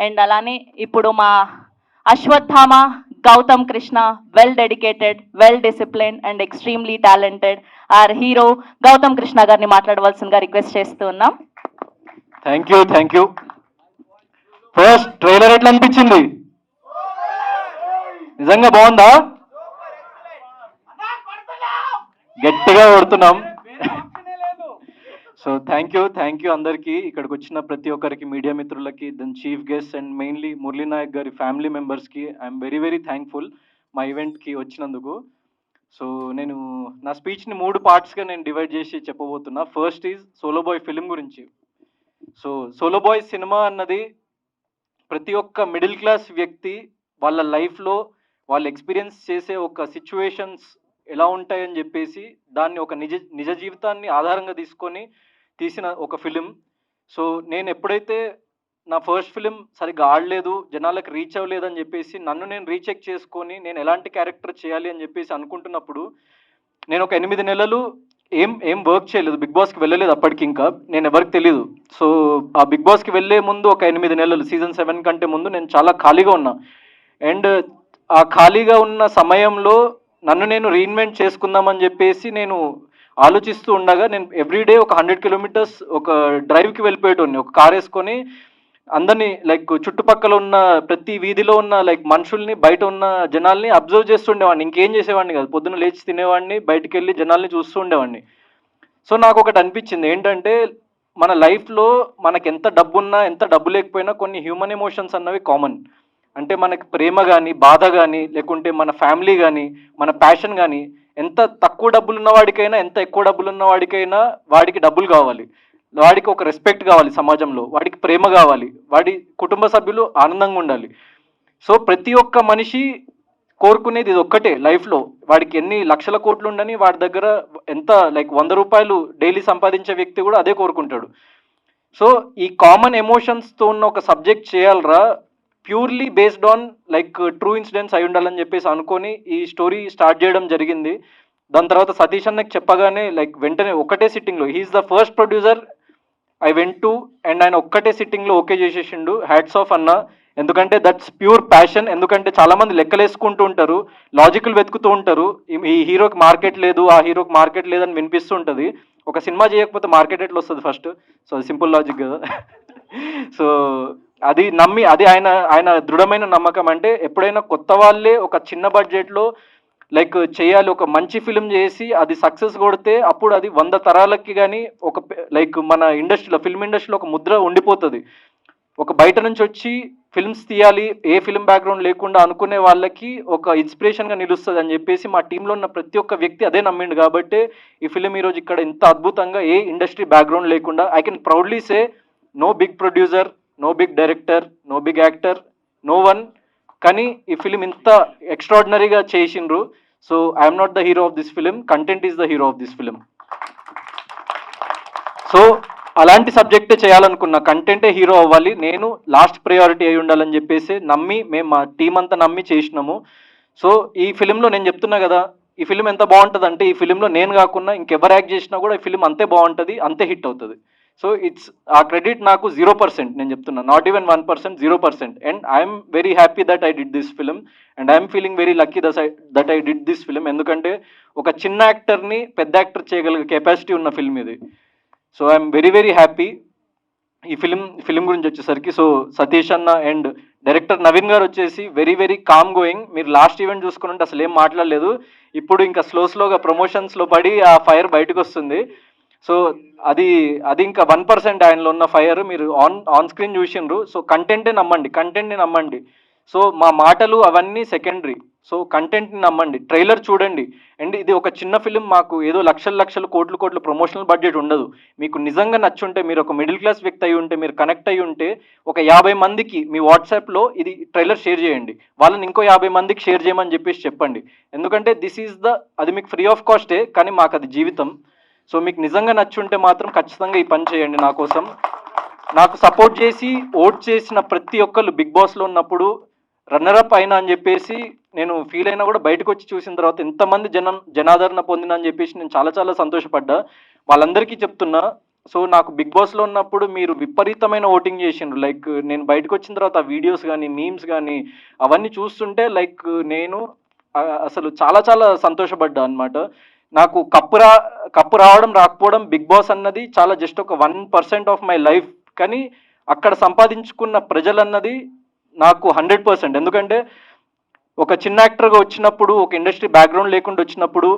And అలానే ఇప్పుడు మా Ashwatthama Gautam Krishna, well dedicated, well discipline and extremely talented our hero Gautam Krishna గారిని మాట్లాడవలసిందిగా రిక్వెస్ట్ చేస్తూ ఉన్నాం. Thank you. ఫస్ట్ ట్రైలర్ ఎట్లా అనిపించింది? నిజంగా బాగుందా? గట్టిగా కొడుతున్నాం. సో థ్యాంక్ యూ అందరికీ, ఇక్కడికి వచ్చిన ప్రతి ఒక్కరికి, మీడియా మిత్రులకి, then chief guest and mainly Murali Nayak గారి ఫ్యామిలీ మెంబర్స్కి ఐఎమ్ వెరీ థ్యాంక్ఫుల్ మా ఈవెంట్కి వచ్చినందుకు. సో నేను నా స్పీచ్ని 3 పార్ట్స్గా నేను డివైడ్ చేసి చెప్పబోతున్నా. First is Solo Boy film గురించి. సో సోలో బాయ్ సినిమా అన్నది ప్రతి ఒక్క మిడిల్ క్లాస్ వ్యక్తి వాళ్ళ లైఫ్లో వాళ్ళు ఎక్స్పీరియన్స్ చేసే ఒక సిచ్యువేషన్స్ ఎలా ఉంటాయని చెప్పేసి దాన్ని ఒక నిజ జీవితాన్ని ఆధారంగా తీసుకొని తీసిన ఒక ఫిలిం. సో నేను ఎప్పుడైతే నా ఫస్ట్ ఫిలిం సరిగ్గా ఆడలేదు, జనాలకు రీచ్ అవ్వలేదని చెప్పేసి నన్ను నేను రీచెక్ చేసుకొని నేను ఎలాంటి క్యారెక్టర్ చేయాలి అని చెప్పేసి అనుకుంటున్నప్పుడు నేను ఒక 8 నెలలు ఏం వర్క్ చేయలేదు, బిగ్ బాస్కి వెళ్ళలేదు. అప్పటికి ఇంకా నేను ఎవరికి తెలియదు. సో ఆ బిగ్ బాస్కి వెళ్ళే ముందు ఒక 8 నెలలు, సీజన్ 7 కంటే ముందు నేను చాలా ఖాళీగా ఉన్నా. అండ్ ఆ ఖాళీగా ఉన్న సమయంలో నన్ను నేను రీఇన్వెంట్ చేసుకుందామని చెప్పేసి నేను ఆలోచిస్తూ ఉండగా నేను ఎవ్రీడే ఒక 100 కిలోమీటర్స్ ఒక డ్రైవ్కి వెళ్ళిపోయేటోని, ఒక కార్ వేసుకొని అందరినీ లైక్ చుట్టుపక్కల ఉన్న ప్రతి వీధిలో ఉన్న లైక్ మనుషుల్ని, బయట ఉన్న జనాల్ని అబ్జర్వ్ చేస్తుండేవాడిని. ఇంకేం చేసేవాడిని కాదు, పొద్దున్న లేచి తినేవాడిని, బయటికి వెళ్ళి జనాల్ని చూస్తూ ఉండేవాడిని. సో నాకు ఒకటి అనిపించింది ఏంటంటే, మన లైఫ్లో మనకి ఎంత డబ్బున్నా ఎంత డబ్బు లేకపోయినా కొన్ని హ్యూమన్ ఎమోషన్స్ అన్నవి కామన్. అంటే మనకి ప్రేమ కానీ, బాధ కానీ, లేకుంటే మన ఫ్యామిలీ కానీ, మన ప్యాషన్ కానీ, ఎంత తక్కువ డబ్బులు ఉన్న వాడికైనా ఎంత ఎక్కువ డబ్బులు ఉన్న వాడికైనా వాడికి డబ్బులు కావాలి, వాడికి ఒక రెస్పెక్ట్ కావాలి సమాజంలో, వాడికి ప్రేమ కావాలి, వాడి కుటుంబ సభ్యులు ఆనందంగా ఉండాలి. సో ప్రతి ఒక్క మనిషి కోరుకునేది ఇది ఒక్కటే లైఫ్లో. వాడికి ఎన్ని లక్షల కోట్లు ఉండని వాడి దగ్గర ఎంత లైక్ 100 రూపాయలు డైలీ సంపాదించే వ్యక్తి కూడా అదే కోరుకుంటాడు. సో ఈ కామన్ ఎమోషన్స్తో ఉన్న ఒక సబ్జెక్ట్ చేయాలరా, purely based on like true incidents అయి ఉండాలని చెప్పేసి అనుకొని ఈ స్టోరీ స్టార్ట్ చేయడం జరిగింది. దాని తర్వాత సతీష్ అన్నకి చెప్పగానే లైక్ వెంటనే ఒక్కటే సిట్టింగ్లో, he is the first producer I went to, and ఆయన ఒక్కటే సిట్టింగ్లో ఓకే చేసేసిండు. హ్యాట్స్ ఆఫ్ అన్న, ఎందుకంటే దట్స్ ప్యూర్ ప్యాషన్. ఎందుకంటే చాలామంది లెక్కలేసుకుంటూ ఉంటారు, లాజికల్ వెతుకుతూ ఉంటారు, ఈ హీరోకి మార్కెట్ లేదు, ఆ హీరోకి మార్కెట్ లేదని వినిపిస్తూ ఉంటుంది. ఒక సినిమా చేయకపోతే మార్కెట్ ఎట్లా వస్తుంది ఫస్ట్? సో సింపుల్ లాజిక్ కదా. సో అది నమ్మి, అది ఆయన దృఢమైన నమ్మకం. అంటే ఎప్పుడైనా కొత్త వాళ్ళే ఒక చిన్న బడ్జెట్లో లైక్ చేయాలి, ఒక మంచి ఫిలిం చేసి అది సక్సెస్ కొడితే అప్పుడు అది 100 తరాలకి కానీ ఒక లైక్ మన ఇండస్ట్రీలో, ఫిల్మ్ ఇండస్ట్రీలో ఒక ముద్ర ఉండిపోతుంది. ఒక బయట నుంచి వచ్చి ఫిల్మ్స్ తీయాలి, ఏ ఫిల్మ్ బ్యాక్గ్రౌండ్ లేకుండా అనుకునే వాళ్ళకి ఒక ఇన్స్పిరేషన్గా నిలుస్తుంది అని చెప్పేసి మా టీంలో ఉన్న ప్రతి ఒక్క వ్యక్తి అదే నమ్మిండు. కాబట్టి ఈ ఫిలిం ఈరోజు ఇక్కడ ఇంత అద్భుతంగా, ఏ ఇండస్ట్రీ బ్యాక్గ్రౌండ్ లేకుండా, I can proudly say no big producer, no big director, no big actor, no one, కానీ ఈ ఫిలిం ఇంత ఎక్స్ట్రాడినరీగా చేసిండ్రు. So I'm not the hero of this film, content is the hero of this film. So అలాంటి సబ్జెక్టే చేయాలనుకున్నా, కంటెంటే hero అవ్వాలి, నేను లాస్ట్ ప్రయారిటీ అయి ఉండాలని చెప్పేసి నమ్మి మేము మా టీం అంతా నమ్మి చేసినాము. సో ఈ ఫిలింలో నేను చెప్తున్నా కదా, ఈ ఫిలిం ఎంత బాగుంటుంది అంటే, ఈ ఫిలింలో నేను కాకుండా ఇంకెవరు యాక్ట్ చేసినా కూడా ఈ ఫిలిం అంతే బాగుంటుంది, అంతే హిట్ అవుతుంది. సో ఇట్స్ ఆ క్రెడిట్ నాకు 0%, నేను చెప్తున్నా, not even 1%, 0%. And I'm very happy that I did this film, and I'm feeling very lucky that I did this film. ఎందుకంటే ఒక చిన్న యాక్టర్ని పెద్ద యాక్టర్ చేయగలిగే కెపాసిటీ ఉన్న ఫిల్మ్ ఇది. So I'm very happy. ఈ ఫిలిం గురించి వచ్చేసరికి, సో సతీష్ అన్న అండ్ డైరెక్టర్ నవీన్ గారు వచ్చేసి వెరీ కామ్ గోయింగ్. మీరు లాస్ట్ ఈవెంట్ చూసుకుని అసలు ఏం మాట్లాడలేదు, ఇప్పుడు ఇంకా స్లోగా ప్రమోషన్స్లో పడి ఆ ఫైర్ బయటకు వస్తుంది. సో అది ఇంకా 1% ఆయనలో ఉన్న ఫైర్ మీరు ఆన్ స్క్రీన్ చూసిండ్రు. సో కంటెంట్ని నమ్మండి. సో మా మాటలు అవన్నీ సెకండరీ. సో కంటెంట్ని నమ్మండి, ట్రైలర్ చూడండి. అండ్ ఇది ఒక చిన్న ఫిలిం, మాకు ఏదో లక్షలు కోట్లు ప్రమోషనల్ బడ్జెట్ ఉండదు. మీకు నిజంగా నచ్చుంటే, మీరు ఒక మిడిల్ క్లాస్ వ్యక్తి అయి ఉంటే, మీరు కనెక్ట్ అయ్యి ఉంటే, ఒక 50 మందికి మీ వాట్సాప్లో ఇది ట్రైలర్ షేర్ చేయండి, వాళ్ళని ఇంకో 50 మందికి షేర్ చేయమని చెప్పండి. ఎందుకంటే అది మీకు ఫ్రీ ఆఫ్ కాస్టే, కానీ మాకు అది జీవితం. సో మీకు నిజంగా నచ్చుంటే మాత్రం ఖచ్చితంగా ఈ పని చేయండి నా కోసం. నాకు సపోర్ట్ చేసి ఓట్ చేసిన ప్రతి ఒక్కళ్ళు బిగ్ బాస్లో ఉన్నప్పుడు రన్నరప్ అయినా అని చెప్పేసి నేను ఫీల్ అయినా కూడా బయటకు వచ్చి చూసిన తర్వాత ఎంతమంది జనాదరణ పొందినా అని చెప్పేసి నేను చాలా సంతోషపడ్డా. వాళ్ళందరికీ చెప్తున్నా, సో నాకు బిగ్ బాస్లో ఉన్నప్పుడు మీరు విపరీతమైన ఓటింగ్ చేసిండ్రు. లైక్ నేను బయటకు వచ్చిన తర్వాత ఆ వీడియోస్ కానీ మీమ్స్ కానీ అవన్నీ చూస్తుంటే లైక్ నేను అసలు చాలా చాలా సంతోషపడ్డా అనమాట. నాకు కప్పు రావడం రాకపోవడం బిగ్ బాస్ అన్నది చాలా జస్ట్ ఒక 1% ఆఫ్ మై లైఫ్. కానీ అక్కడ సంపాదించుకున్న ప్రజలన్నది నాకు 100%. ఎందుకంటే ఒక చిన్న యాక్టర్గా వచ్చినప్పుడు, ఒక ఇండస్ట్రీ బ్యాక్గ్రౌండ్ లేకుండా వచ్చినప్పుడు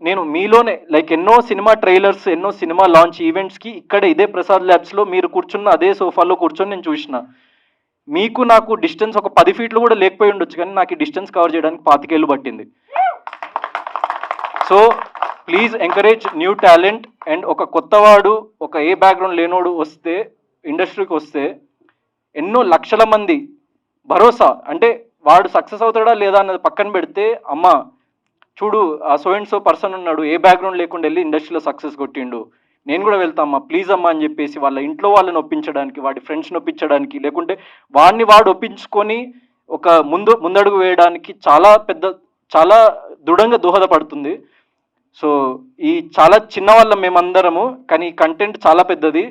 నేను మీలోనే లైక్ ఎన్నో సినిమా ట్రైలర్స్, ఎన్నో సినిమా లాంచ్ ఈవెంట్స్కి ఇక్కడ ఇదే ప్రసాద్ ల్యాబ్స్లో మీరు కూర్చున్న అదే సోఫాలో కూర్చొని నేను చూసిన. మీకు నాకు డిస్టెన్స్ ఒక 10 ఫీట్లు కూడా లేకపోయి ఉండొచ్చు, కానీ నాకు ఈ డిస్టెన్స్ కవర్ చేయడానికి 25 ఏళ్ళు పట్టింది. So please encourage new talent. And ఒక కొత్తవాడు, ఒక ఏ బ్యాక్గ్రౌండ్ లేనోడు వస్తే ఇండస్ట్రీకి వస్తే ఎన్నో లక్షల మంది భరోసా, అంటే వాడు సక్సెస్ అవుతాడా లేదా అన్నది పక్కన పెడితే, అమ్మ చూడు ఆ సో అండ్ సో పర్సన్ ఉన్నాడు, ఏ బ్యాక్గ్రౌండ్ లేకుండా వెళ్ళి ఇండస్ట్రీలో సక్సెస్ కొట్టిండు, నేను కూడా వెళ్తామ్మా ప్లీజ్ అమ్మా అని చెప్పేసి వాళ్ళ ఇంట్లో వాళ్ళని ఒప్పించడానికి, వాడి ఫ్రెండ్స్ని ఒప్పించడానికి, లేకుంటే వాడిని వాడు ఒప్పించుకొని ఒక ముందడుగు వేయడానికి చాలా దృఢంగా దోహదపడుతుంది. సో ఈ చాలా చిన్న వాళ్ళం మేమందరము, కానీ ఈ కంటెంట్ చాలా పెద్దది,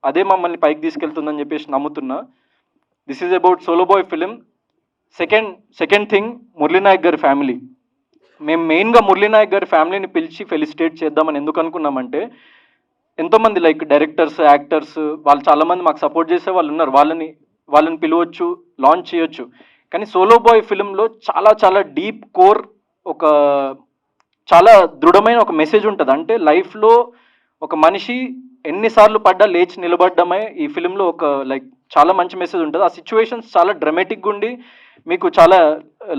అదే మమ్మల్ని పైకి తీసుకెళ్తుందని చెప్పేసి నమ్ముతున్నా. This is about Solo Boy film. Second thing, Murali Naik గారి ఫ్యామిలీ. మేము మెయిన్గా మురళీనాయక్ గారి ఫ్యామిలీని పిలిచి ఫెలిసిటేట్ చేద్దామని ఎందుకు అనుకున్నామంటే, ఎంతోమంది లైక్ డైరెక్టర్స్, యాక్టర్స్ వాళ్ళు చాలామంది మాకు సపోర్ట్ చేసే వాళ్ళు ఉన్నారు, వాళ్ళని పిలవచ్చు, లాంచ్ చేయొచ్చు. కానీ సోలో బాయ్ ఫిలింలో చాలా చాలా డీప్ కోర్, ఒక చాలా దృఢమైన ఒక మెసేజ్ ఉంటుంది. అంటే లైఫ్లో ఒక మనిషి ఎన్నిసార్లు పడ్డా లేచి నిలబడ్డమే ఈ ఫిలింలో ఒక లైక్ చాలా మంచి మెసేజ్ ఉంటుంది. ఆ సిచ్యువేషన్స్ చాలా డ్రమాటిక్గా ఉండి మీకు చాలా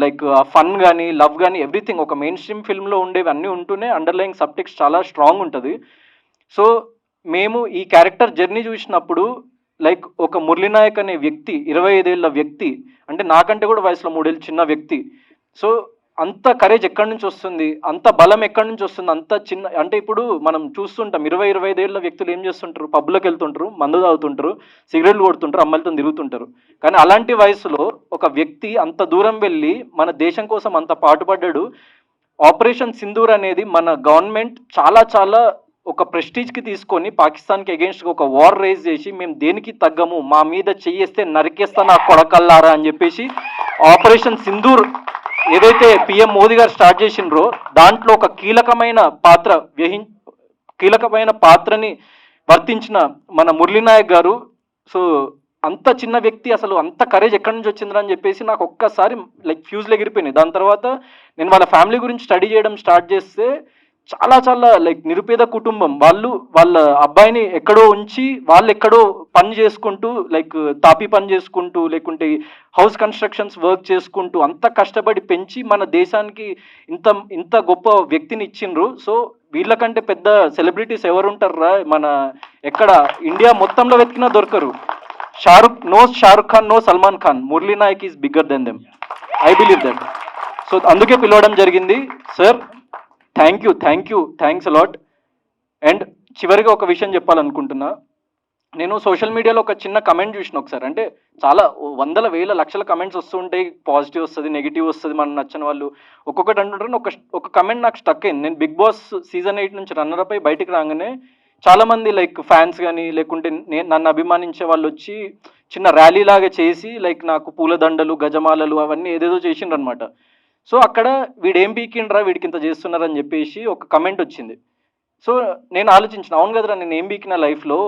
లైక్ ఫన్ కానీ లవ్ కానీ ఎవ్రీథింగ్ ఒక మెయిన్ స్ట్రీమ్ ఫిల్మ్లో ఉండేవి అన్నీ ఉంటూనే అండర్లయింగ్ సబ్టెక్స్ట్ చాలా స్ట్రాంగ్ ఉంటుంది. సో మేము ఈ క్యారెక్టర్ జర్నీ చూసినప్పుడు లైక్ ఒక మురళీనాయక్ అనే వ్యక్తి, 25 ఏళ్ళ వ్యక్తి, అంటే నాకంటే కూడా వయసులో 3 ఏళ్ళు చిన్న వ్యక్తి. సో అంత కరేజ్ ఎక్కడి నుంచి వస్తుంది, అంత బలం ఎక్కడి నుంచి వస్తుంది, అంత చిన్న, అంటే ఇప్పుడు మనం చూస్తుంటాం 25 ఏళ్ళ వ్యక్తులు ఏం చేస్తుంటారు, పబ్లోకి వెళ్తుంటారు, మందు తాగుతుంటారు, సిగరెట్లు కొడుతుంటారు, అమ్మాయిలతో తిరుగుతుంటారు. కానీ అలాంటి వయసులో ఒక వ్యక్తి అంత దూరం వెళ్ళి మన దేశం కోసం అంత పాటుపడ్డాడు. ఆపరేషన్ సింధూర్ అనేది మన గవర్నమెంట్ చాలా చాలా ఒక ప్రెస్టీజ్కి తీసుకొని పాకిస్తాన్కి అగేన్స్ట్గా ఒక వార్ రేజ్ చేసి, మేము దేనికి తగ్గము, మా మీద చెయ్యేస్తే నరికేస్తా నా కొడకల్లారా అని చెప్పేసి ఆపరేషన్ సింధూర్ ఏదైతే పిఎం మోదీ గారు స్టార్ట్ చేసిండ్రో దాంట్లో ఒక కీలకమైన పాత్రని వర్తించిన మన మురళీనాయక్ గారు. సో అంత చిన్న వ్యక్తి అసలు అంత కరేజ్ ఎక్కడి నుంచి వచ్చిందని అని చెప్పేసి నాకు ఒక్కసారి లైక్ ఫ్యూజ్లు ఎగిరిపోయినాయి. దాని తర్వాత నేను వాళ్ళ ఫ్యామిలీ గురించి స్టడీ చేయడం స్టార్ట్ చేస్తే చాలా చాలా లైక్ నిరుపేద కుటుంబం, వాళ్ళ అబ్బాయిని ఎక్కడో ఉంచి వాళ్ళు ఎక్కడో పని చేసుకుంటూ లైక్ తాపీ పని చేసుకుంటూ లేకుంటే హౌస్ కన్స్ట్రక్షన్స్ వర్క్ చేసుకుంటూ అంత కష్టపడి పెంచి మన దేశానికి ఇంత గొప్ప వ్యక్తిని ఇచ్చిండ్రు. సో వీళ్ళకంటే పెద్ద సెలబ్రిటీస్ ఎవరుంటారా, మన ఎక్కడ ఇండియా మొత్తంలో వెతికినా దొరకరు. Shahrukh Khan, no Salman Khan, Murali Nayak is bigger than them. I believe that. So అందుకే పిలవడం జరిగింది. Sir thanks a lot. అండ్ చివరిగా ఒక విషయం చెప్పాలనుకుంటున్నా. నేను సోషల్ మీడియాలో ఒక చిన్న కమెంట్ చూసిన ఒకసారి, అంటే చాలా వందల వేల లక్షల కమెంట్స్ వస్తుంటాయి, పాజిటివ్ వస్తుంది, నెగిటివ్ వస్తుంది, మనకు నచ్చిన వాళ్ళు ఒక్కొక్కటి అంటుంటారు. ఒక కమెంట్ నాకు స్టక్ అయింది. నేను బిగ్ బాస్ సీజన్ 8 నుంచి రన్నర్ అయి బయటికి రాగానే చాలామంది లైక్ ఫ్యాన్స్ కానీ లేకుంటే నన్ను అభిమానించే వాళ్ళు వచ్చి చిన్న ర్యాలీ లాగా చేసి లైక్ నాకు పూలదండలు, గజమాలలు అవన్నీ ఏదేదో చేసిండ్రు అనమాట. సో అక్కడ వీడేం పీకిండ్రా, వీడికి ఇంత చేస్తున్నారని చెప్పేసి ఒక కమెంట్ వచ్చింది. సో నేను ఆలోచించిన, అవును కదరా నేను ఏం బీకిన లైఫ్లో,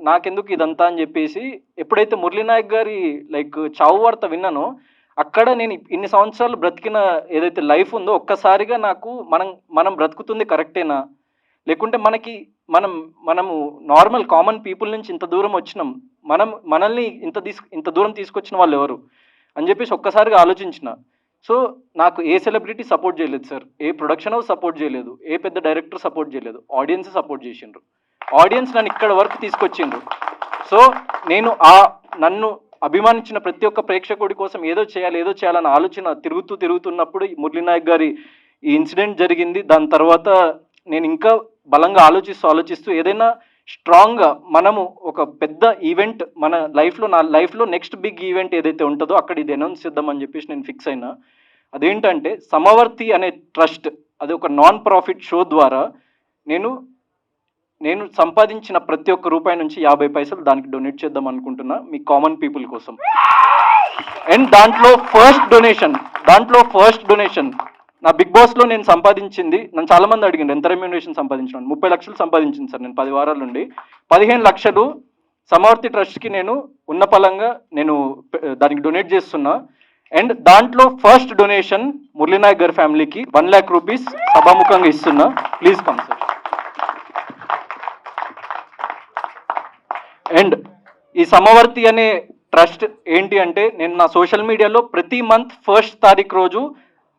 నాకెందుకు ఇదంతా అని చెప్పేసి ఎప్పుడైతే మురళీనాయక్ గారి లైక్ చావు వార్త విన్నానో అక్కడ నేను ఇన్ని సంవత్సరాలు బ్రతికిన ఏదైతే లైఫ్ ఉందో ఒక్కసారిగా నాకు మనం బ్రతుకుతుంది కరెక్టేనా, లేకుంటే మనము నార్మల్ కామన్ పీపుల్ నుంచి ఇంత దూరం వచ్చినాం, మనల్ని ఇంత దూరం తీసుకొచ్చిన వాళ్ళు ఎవరు అని చెప్పేసి ఒక్కసారిగా ఆలోచించిన. సో నాకు ఏ సెలబ్రిటీ సపోర్ట్ చేయలేదు సార్, ఏ ప్రొడక్షన్ హౌస్ సపోర్ట్ చేయలేదు, ఏ పెద్ద డైరెక్టర్ సపోర్ట్ చేయలేదు, ఆడియన్స్ సపోర్ట్ చేసిండ్రు. ఆడియన్స్ నన్ను ఇక్కడ వరకు తీసుకొచ్చిండ్రు. సో నేను నన్ను అభిమానించిన ప్రతి ఒక్క ప్రేక్షకుడి కోసం ఏదో చేయాలన్న ఆలోచన తిరుగుతున్నప్పుడు మురళీనాయక్ గారి ఈ ఇన్సిడెంట్ జరిగింది. దాని తర్వాత నేను ఇంకా బలంగా ఆలోచిస్తూ ఏదైనా స్ట్రాంగ్గా మనము ఒక పెద్ద ఈవెంట్ నా లైఫ్లో నెక్స్ట్ బిగ్ ఈవెంట్ ఏదైతే ఉంటుందో అక్కడ ఇది అనౌన్స్ చేద్దామని చెప్పేసి నేను ఫిక్స్ అయినా. అదేంటంటే సమవర్తి అనే ట్రస్ట్, అది ఒక నాన్ ప్రాఫిట్ షో ద్వారా నేను నేను సంపాదించిన ప్రతి ఒక్క రూపాయి నుంచి 50 పైసలు దానికి డొనేట్ చేద్దాం అనుకుంటున్నా, మీ కామన్ పీపుల్ కోసం. అండ్ దాంట్లో ఫస్ట్ డొనేషన్ నా బిగ్ బాస్లో నేను సంపాదించింది, నన్ను చాలా మంది అడిగింది ఎంత రెమ్యూనరేషన్ సంపాదించాను. 30 లక్షలు సంపాదించింది సార్ నేను 10 వారాల నుండి. 15 లక్షలు సమవర్తి ట్రస్ట్కి నేను ఉన్న పలంగా నేను దానికి డొనేట్ చేస్తున్నా. అండ్ దాంట్లో ఫస్ట్ డొనేషన్ మురళీనాయక్ గారి ఫ్యామిలీకి 1 lakh రూపీస్ సభాముఖంగా ఇస్తున్నా. Please come sir. అండ్ ఈ సమవర్తి అనే ట్రస్ట్ ఏంటి అంటే, నేను నా సోషల్ మీడియాలో ప్రతి మంత్ 1st తారీఖు రోజు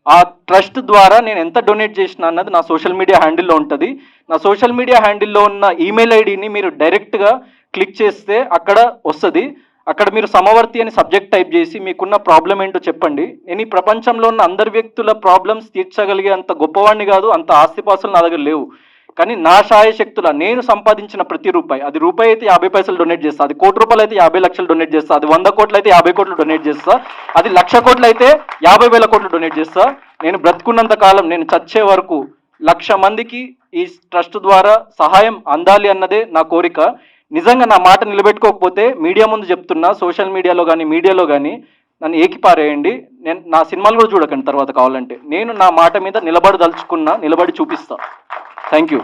ఆ ట్రస్ట్ ద్వారా నేను ఎంత డొనేట్ చేసిన అన్నది నా సోషల్ మీడియా హ్యాండిల్లో ఉంటుంది. నా సోషల్ మీడియా హ్యాండిల్లో ఉన్న ఈమెయిల్ ఐడిని మీరు డైరెక్ట్గా క్లిక్ చేస్తే అక్కడ వస్తుంది. అక్కడ మీరు సమవర్తి అని సబ్జెక్ట్ టైప్ చేసి మీకున్న ప్రాబ్లం ఏంటో చెప్పండి. నేను ఈ ప్రపంచంలో ఉన్న అందరి వ్యక్తుల ప్రాబ్లమ్స్ తీర్చగలిగే అంత గొప్పవాడిని కాదు, అంత ఆస్తిపాస్తులు నా దగ్గర లేవు. కానీ నా శాయశక్తుల నేను సంపాదించిన ప్రతి రూపాయి, అది రూపాయి అయితే 50 పైసలు డొనేట్ చేస్తా, అది 1 కోటి రూపాయలు అయితే 50 లక్షలు డొనేట్ చేస్తా, అది 100 కోట్లు అయితే 50 కోట్లు డొనేట్ చేస్తా, అది 1,00,000 కోట్లు అయితే 50,000 కోట్లు డొనేట్ చేస్తా. నేను బ్రతుకున్నంత కాలం, నేను చచ్చే వరకు 1,00,000 మందికి ఈ ట్రస్ట్ ద్వారా సహాయం అందాలి అన్నదే నా కోరిక. నిజంగా నా మాట నిలబెట్టుకోకపోతే మీడియా ముందు చెప్తున్నా, సోషల్ మీడియాలో కానీ మీడియాలో కానీ నన్ను ఏకిపారేయండి. నేను నా సినిమాలు కూడా చూడకండి తర్వాత కావాలంటే. నేను నా మాట మీద నిలబడి చూపిస్తా. Thank you.